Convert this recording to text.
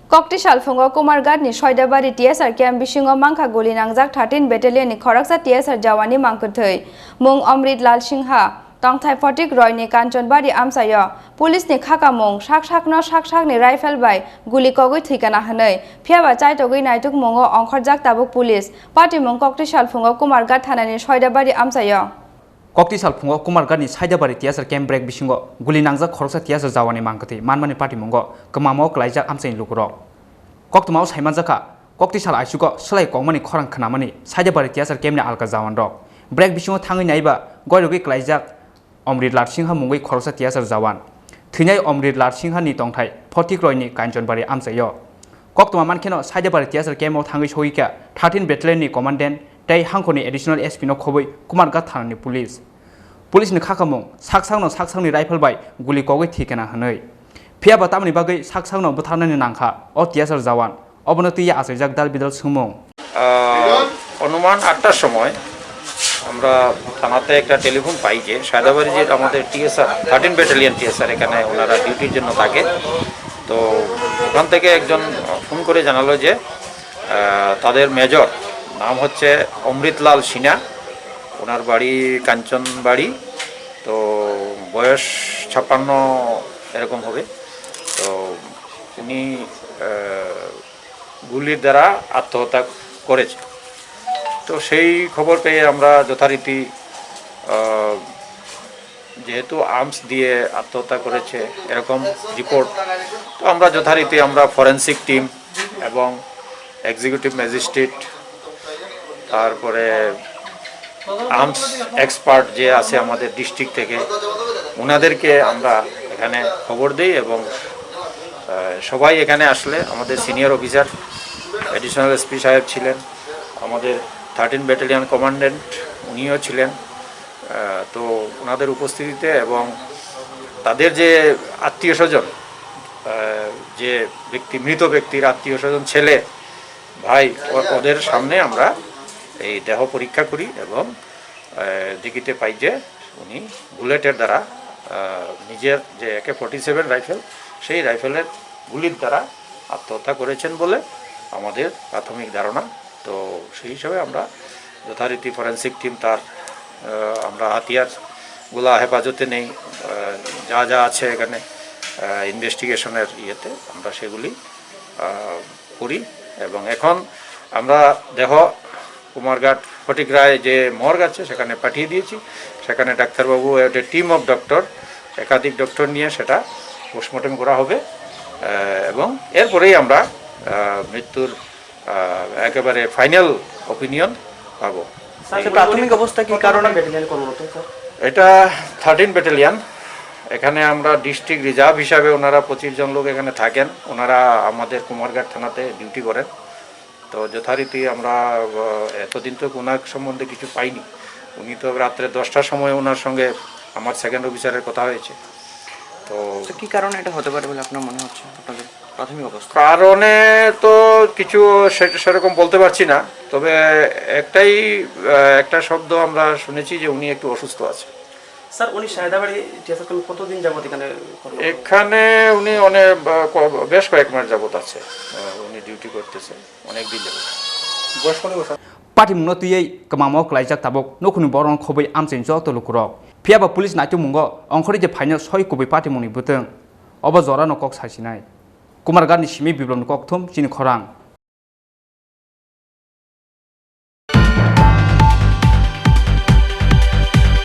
Kokti Shalfungo Kumargadni Saidabari TSR Camp Bisingo Mangka Goli Nangjak 13 Battalion ni Khoroksa TSR Jawan ni Mangkwthwoi Mung Amrit Lal Singha Tongthai Photik Roy ni Kanchanbari Amsayo Police ni Khakamung Shak ni rifle by Guli Kogoi Thikana Hanoi Phiaba Chai Togoi Naituk Mungo Ongkhorjak Tabuk Police Party Mung Kokti Shalfungo Kumargad Thanani Saidabari Amsayo Kokti Shalfungo Kumargadni Saidabari TSR Camp Break Bisingo Goli Nangjak Khoroksa TSR Jawan ni Mangkwthwoi Manmani Party Mungo Kemamo Klaijak Amsain Lukuro Koktumau Saimanjaka Kokti Sal Aisugo Slai Kongmani Khorang Khnamani Saidabari TSR Camp ni Alka Jawan Rok Break Bisingo Thangai Naiba Goirogi Klaijak Amrit Lal Singha Mungoi Khoroksa TSR Jawan Thunai Amrit Lal Singha ni Tongthai Photik Roy ni Kanchanbari Amsayo Koktuma Mankeno Saidabari TSR Camp Thangai Soika 13 Battalion ni Commandant Dai Hangkoni Additional SP no Khoboi Kumargat Thanani Police Police ni Khakamung Saksangni rifle by Guli Kogoi Thikana Hanoi Phiaba tamani bagai saksangno buthanani nangkha o TSR Jawan অবনতি আসাইজাক দাল বিদল সুমং অনুমান 8টার সময় আমরা থানাতে একটা telephone পাই যে সায়দাবাড়ি যে আমাদের TSR 13 ব্যাটালিয়ন TSR এখানে ওনারা ডিউটির জন্য থাকে তো ওখান থেকে একজন ফোন করে জানালো যে তাদের মেজর নাম হচ্ছে অমৃতলাল সিনহা ওনার বাড়ি কাঞ্চনবাড়ি তো বয়স 56 এরকম হবে তো উনি গুলির দ্বারা আত্মহত্যা করেছে তো সেই খবর পেয়ে আমরা যথারীতি যেহেতু আর্মস দিয়ে আত্মহত্যা করেছে এরকম রিপোর্ট তো আমরা যথারীতি আমরা ফরেনসিক টিম এবং এক্সিকিউটিভ ম্যাজিস্ট্রেট তারপরে আর্মস এক্সপার্ট যে আছে আমাদের ডিস্ট্রিক্ট থেকে ওনাদেরকে আমরা এখানে খবর দেই এবং সবাই এখানে আসলে আমাদের সিনিয়র অফিসার এডিশনাল এসপি সাহেব ছিলেন আমাদের 13 ব্যাটালিয়ন কমান্ড্যান্ট উনিও ছিলেন তো ওনাদের উপস্থিতিতে এবং তাদের যে আত্মীয়স্বজন যে মৃত ব্যক্তির আত্মীয়স্বজন ছেলে ভাই ওদের সামনে আমরা এই দেহ পরীক্ষা করি এবং দেখিতে পাই যে উনি বুলেটের দ্বারা নিজের যে AK-47 রাইফেল সেই রাইফেলের গুলির দ্বারা আত্মহত্যা করেছেন বলে আমাদের প্রাথমিক ধারণা তো সেই হিসাবে আমরা যথারীতি ফরেনসিক টিম তার আমরা হাতিয়ারগুলো হেফাজতে নেই যা আছে এখানে ইনভেস্টিগেশনের ইয়েতে আমরা সেগুলি করি এবং এখন আমরা দেহ কুমারঘাট ফটিক রায় যে মর্গ আছে সেখানে পাঠিয়ে দিয়েছি সেখানে ডাক্তারবাবু একটা টিম অফ ডক্টর একাধিক ডক্টর নিয়ে সেটা পোস্টমর্টম করা হবে এবং এরপরেই আমরা মৃত্যুর একেবারে ফাইনাল অপিনিয়ন পাবো প্রাথমিক অবস্থা কি কারণে ব্যাটালিয়ন কর্মরত এটা 13 ব্যাটালিয়ন এখানে আমরা ডিস্ট্রিক্ট রিজার্ভ হিসাবে ওনারা 25 জন লোক এখানে থাকেন ওনারা আমাদের কুমারঘাট থানাতে ডিউটি করেন তো যথারীতি আমরা এতদিন তো ওনার সম্বন্ধে কিছু পাইনি উনি তো রাত্রে 10টার সময় ওনার সঙ্গে আমার সেকেন্ড অফিসারের কথা হয়েছে তো কি কারণে এটা হতে পারে বলে আপনার মনে হচ্ছে আপনাদের প্রাথমিক অবস্থা কারণে তো কিছু সেরকম বলতে পারছি না তবে একটা শব্দ আমরা শুনেছি যে উনি একটু অসুস্থ আছে স্যার উনি সায়দাবাড়ি TSR কতদিন যাবত এখানে উনি অনেক বেশ কয়েক মাস যাবত আছে উনি ডিউটি করতেছে অনেক দিন যাবত বয়স কত বছর পার্টি মুনতুই কমামো ক্লাইজাক তাবক নখুনি বরং খবই আমচেন জত লুকুরক ফিয়াবা পুলিশ নাইতু মুঙ্গ অংখরি যে ফাইনাল 6 কবি পার্টি মুনি বুতং অব জরা নকক সাইसिनाय কুমারগানি সিমি বিপ্লব ককথম চিনি খরাং